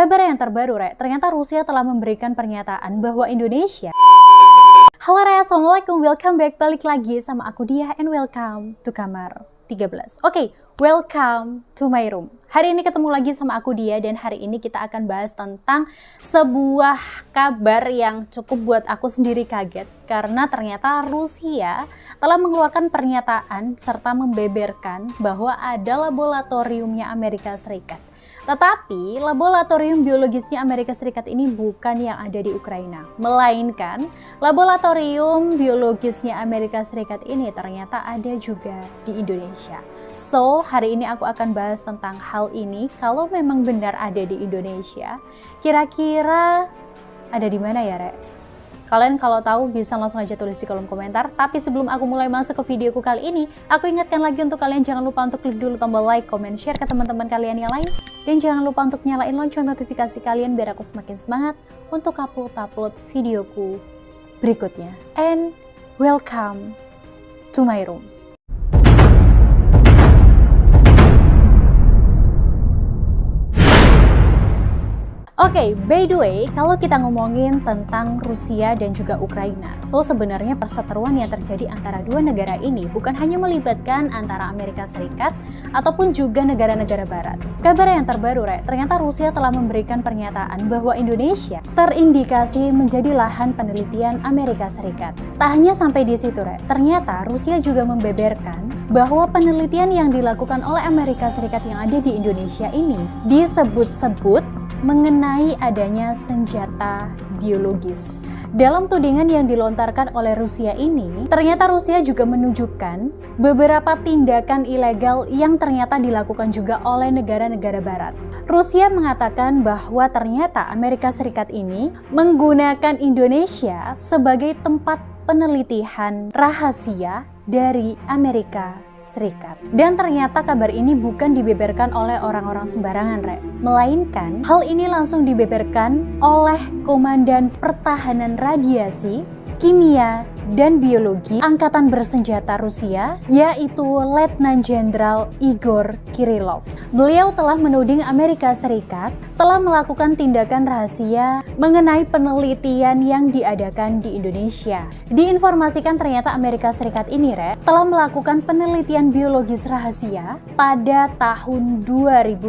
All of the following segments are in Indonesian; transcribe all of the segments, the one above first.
Kabar yang terbaru, ternyata Rusia telah memberikan pernyataan bahwa Indonesia... Halo assalamualaikum, welcome back, balik lagi sama aku Dia, and welcome to Kamar 13. Oke, welcome to my room. Hari ini ketemu lagi sama aku Dia, dan hari ini kita akan bahas tentang sebuah kabar yang cukup buat aku sendiri kaget. Karena ternyata Rusia telah mengeluarkan pernyataan serta membeberkan bahwa ada laboratoriumnya Amerika Serikat. Tetapi laboratorium biologisnya Amerika Serikat ini bukan yang ada di Ukraina, melainkan laboratorium biologisnya Amerika Serikat ini ternyata ada juga di Indonesia. So, hari ini aku akan bahas tentang hal ini. Kalau memang benar ada di Indonesia, kira-kira ada di mana ya, Kalian kalau tahu bisa langsung aja tulis di kolom komentar. Tapi sebelum aku mulai masuk ke videoku kali ini, aku ingatkan lagi untuk kalian jangan lupa untuk klik dulu tombol like, comment, share ke teman-teman kalian yang lain. Dan jangan lupa untuk nyalain lonceng notifikasi kalian biar aku semakin semangat untuk upload videoku berikutnya. And welcome to my room. Oke, by the way, kalau kita ngomongin tentang Rusia dan juga Ukraina, so sebenarnya perseteruan yang terjadi antara dua negara ini bukan hanya melibatkan antara Amerika Serikat ataupun juga negara-negara barat. Kabar yang terbaru, ternyata Rusia telah memberikan pernyataan bahwa Indonesia terindikasi menjadi lahan penelitian Amerika Serikat. Tak hanya sampai di situ, ternyata Rusia juga membeberkan bahwa penelitian yang dilakukan oleh Amerika Serikat yang ada di Indonesia ini disebut-sebut mengenai adanya senjata biologis. Dalam tudingan yang dilontarkan oleh Rusia ini, ternyata Rusia juga menunjukkan beberapa tindakan ilegal yang ternyata dilakukan juga oleh negara-negara barat. Rusia mengatakan bahwa ternyata Amerika Serikat ini menggunakan Indonesia sebagai tempat penelitian rahasia dari Amerika Serikat. Dan ternyata kabar ini bukan dibeberkan oleh orang-orang sembarangan, melainkan hal ini langsung dibeberkan oleh Komandan Pertahanan Radiasi, Kimia, dan Biologi Angkatan Bersenjata Rusia, yaitu Letnan Jenderal Igor Kirillov. Beliau telah menuding Amerika Serikat telah melakukan tindakan rahasia mengenai penelitian yang diadakan di Indonesia. Diinformasikan ternyata Amerika Serikat ini, telah melakukan penelitian biologis rahasia pada tahun 2010.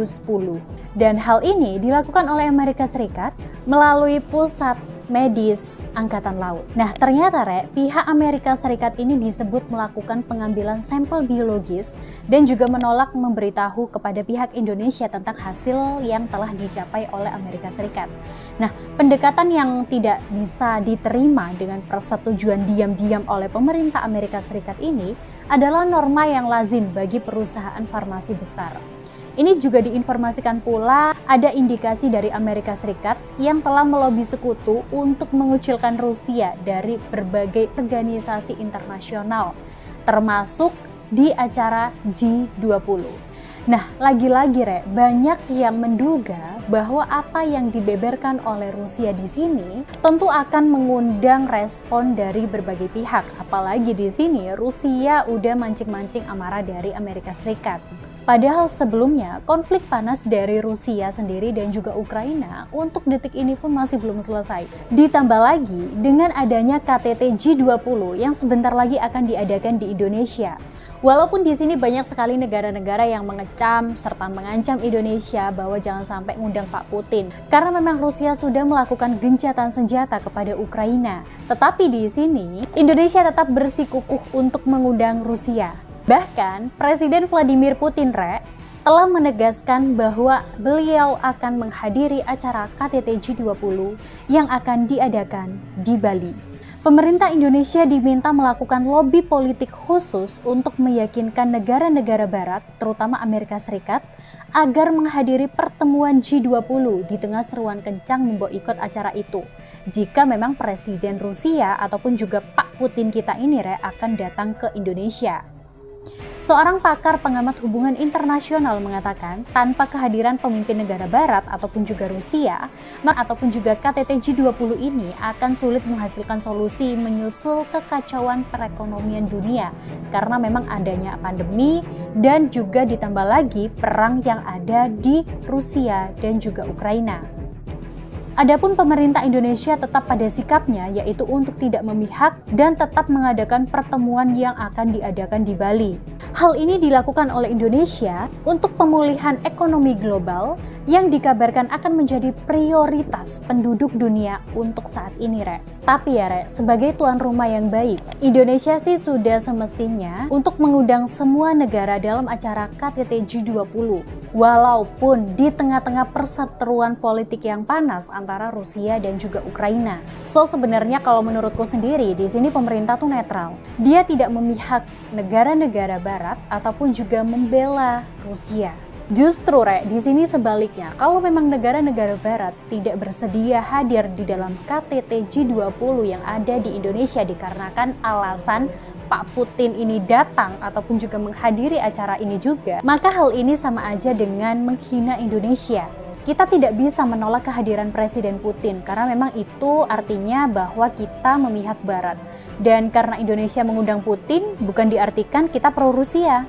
Dan hal ini dilakukan oleh Amerika Serikat melalui Pusat Medis Angkatan Laut. Nah, ternyata pihak Amerika Serikat ini disebut melakukan pengambilan sampel biologis dan juga menolak memberitahu kepada pihak Indonesia tentang hasil yang telah dicapai oleh Amerika Serikat. Nah, pendekatan yang tidak bisa diterima dengan persetujuan diam-diam oleh pemerintah Amerika Serikat ini adalah norma yang lazim bagi perusahaan farmasi besar. Ini juga diinformasikan pula ada indikasi dari Amerika Serikat yang telah melobi sekutu untuk mengucilkan Rusia dari berbagai organisasi internasional, termasuk di acara G20. Nah, lagi-lagi banyak yang menduga bahwa apa yang dibeberkan oleh Rusia di sini tentu akan mengundang respon dari berbagai pihak. Apalagi di sini Rusia udah mancing-mancing amarah dari Amerika Serikat. Padahal sebelumnya konflik panas dari Rusia sendiri dan juga Ukraina untuk detik ini pun masih belum selesai. Ditambah lagi dengan adanya KTT G20 yang sebentar lagi akan diadakan di Indonesia. Walaupun di sini banyak sekali negara-negara yang mengecam serta mengancam Indonesia bahwa jangan sampai ngundang Pak Putin karena memang Rusia sudah melakukan gencatan senjata kepada Ukraina. Tetapi di sini Indonesia tetap bersikukuh untuk mengundang Rusia. Bahkan Presiden Vladimir Putin telah menegaskan bahwa beliau akan menghadiri acara KTT G20 yang akan diadakan di Bali. Pemerintah Indonesia diminta melakukan lobi politik khusus untuk meyakinkan negara-negara barat, terutama Amerika Serikat, agar menghadiri pertemuan G20 di tengah seruan kencang memboikot acara itu. Jika memang Presiden Rusia ataupun juga Pak Putin kita ini akan datang ke Indonesia. Seorang pakar pengamat hubungan internasional mengatakan tanpa kehadiran pemimpin negara barat ataupun juga Rusia, ataupun juga KTT G20 ini akan sulit menghasilkan solusi menyusul kekacauan perekonomian dunia karena memang adanya pandemi dan juga ditambah lagi perang yang ada di Rusia dan juga Ukraina. Adapun pemerintah Indonesia tetap pada sikapnya, yaitu untuk tidak memihak dan tetap mengadakan pertemuan yang akan diadakan di Bali. Hal ini dilakukan oleh Indonesia untuk pemulihan ekonomi global yang dikabarkan akan menjadi prioritas penduduk dunia untuk saat ini, Rek. Tapi ya, Rek, sebagai tuan rumah yang baik, Indonesia sih sudah semestinya untuk mengundang semua negara dalam acara KTT G20. Walaupun di tengah-tengah perseteruan politik yang panas antara Rusia dan juga Ukraina. So sebenarnya kalau menurutku sendiri, di sini pemerintah tuh netral. Dia tidak memihak negara-negara barat ataupun juga membela Rusia. Justru, Rek, di sini sebaliknya, kalau memang negara-negara barat tidak bersedia hadir di dalam KTT G20 yang ada di Indonesia dikarenakan alasan Pak Putin ini datang ataupun juga menghadiri acara ini juga, maka hal ini sama aja dengan menghina Indonesia. Kita tidak bisa menolak kehadiran Presiden Putin karena memang itu artinya bahwa kita memihak barat. Dan karena Indonesia mengundang Putin, bukan diartikan kita pro Rusia.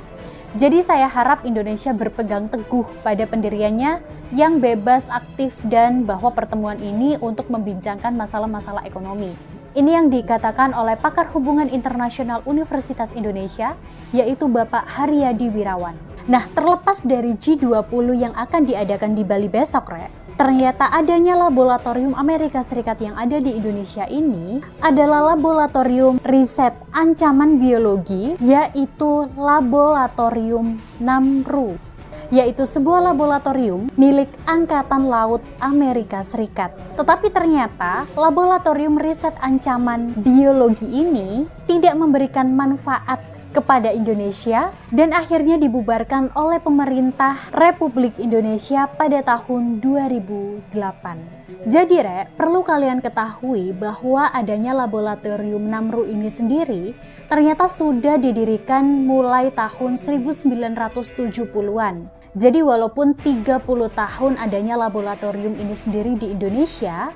Jadi saya harap Indonesia berpegang teguh pada pendiriannya yang bebas, aktif, dan bahwa pertemuan ini untuk membincangkan masalah-masalah ekonomi. Ini yang dikatakan oleh pakar hubungan internasional Universitas Indonesia, yaitu Bapak Haryadi Wirawan. Nah, terlepas dari G20 yang akan diadakan di Bali besok, Rek, ternyata adanya laboratorium Amerika Serikat yang ada di Indonesia ini adalah laboratorium riset ancaman biologi, yaitu Laboratorium Namru, yaitu sebuah laboratorium milik Angkatan Laut Amerika Serikat. Tetapi ternyata laboratorium riset ancaman biologi ini tidak memberikan manfaat kepada Indonesia dan akhirnya dibubarkan oleh pemerintah Republik Indonesia pada tahun 2008. Jadi, Rek, perlu kalian ketahui bahwa adanya laboratorium Namru ini sendiri ternyata sudah didirikan mulai tahun 1970-an. Jadi walaupun 30 tahun adanya laboratorium ini sendiri di Indonesia,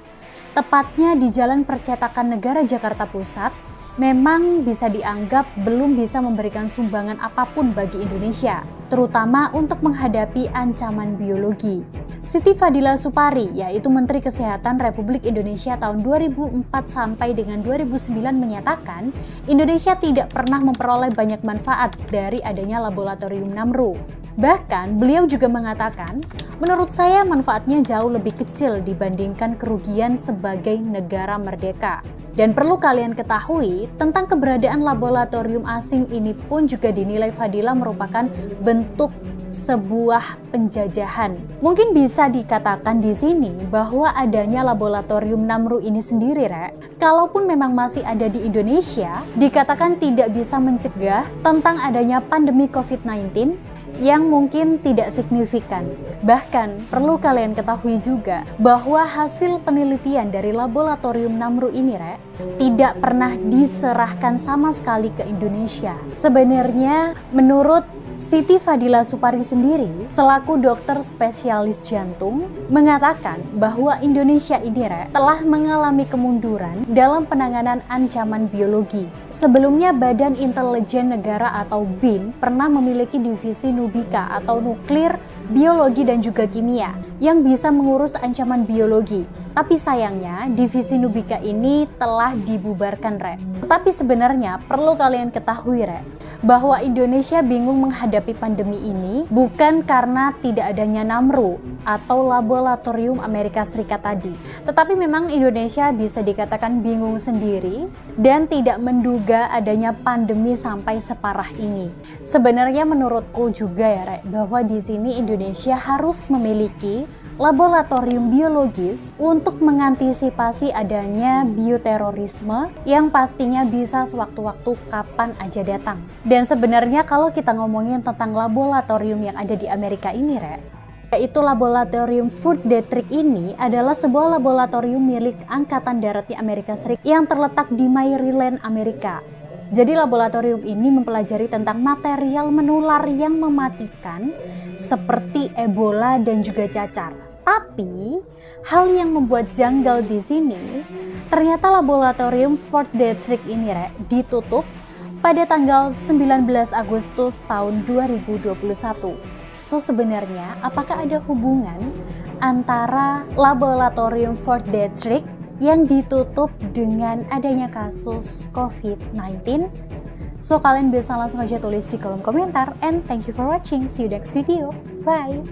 tepatnya di Jalan Percetakan Negara Jakarta Pusat, memang bisa dianggap belum bisa memberikan sumbangan apapun bagi Indonesia, terutama untuk menghadapi ancaman biologi. Siti Fadila Supari, yaitu Menteri Kesehatan Republik Indonesia tahun 2004 sampai dengan 2009 menyatakan, Indonesia tidak pernah memperoleh banyak manfaat dari adanya laboratorium Namru. Bahkan beliau juga mengatakan, menurut saya manfaatnya jauh lebih kecil dibandingkan kerugian sebagai negara merdeka. Dan perlu kalian ketahui, tentang keberadaan laboratorium asing ini pun juga dinilai Fadila merupakan bentuk sebuah penjajahan. Mungkin bisa dikatakan di sini bahwa adanya laboratorium Namru ini sendiri, Rek, kalaupun memang masih ada di Indonesia, dikatakan tidak bisa mencegah tentang adanya pandemi COVID-19 yang mungkin tidak signifikan. Bahkan perlu kalian ketahui juga bahwa hasil penelitian dari laboratorium Namru ini, Rek, tidak pernah diserahkan sama sekali ke Indonesia. Sebenarnya menurut Siti Fadila Supari sendiri, selaku dokter spesialis jantung, mengatakan bahwa Indonesia ini, Rek, telah mengalami kemunduran dalam penanganan ancaman biologi. Sebelumnya Badan Intelijen Negara atau BIN pernah memiliki divisi Nubika atau Nuklir, Biologi dan juga Kimia yang bisa mengurus ancaman biologi. Tapi sayangnya divisi Nubika ini telah dibubarkan, Rek. Tapi sebenarnya perlu kalian ketahui, Rek, bahwa Indonesia bingung menghadapi pandemi ini bukan karena tidak adanya Namru atau laboratorium Amerika Serikat tadi. Tetapi memang Indonesia bisa dikatakan bingung sendiri dan tidak menduga adanya pandemi sampai separah ini. Sebenarnya menurutku juga ya, Rek, bahwa di sini Indonesia harus memiliki laboratorium biologis untuk mengantisipasi adanya bioterorisme yang pastinya bisa sewaktu-waktu kapan aja datang. Dan sebenarnya kalau kita ngomongin tentang laboratorium yang ada di Amerika ini, Rek, yaitu laboratorium Fort Detrick ini adalah sebuah laboratorium milik Angkatan Darat di Amerika Serikat yang terletak di Maryland, Amerika. Jadi laboratorium ini mempelajari tentang material menular yang mematikan seperti Ebola dan juga cacar. Tapi hal yang membuat janggal di sini, ternyata laboratorium Fort Detrick ini, Rek, ditutup pada tanggal 19 Agustus tahun 2021. So sebenarnya apakah ada hubungan antara laboratorium Fort Detrick yang ditutup dengan adanya kasus COVID-19? So kalian bisa langsung aja tulis di kolom komentar, and thank you for watching. See you next video. Bye!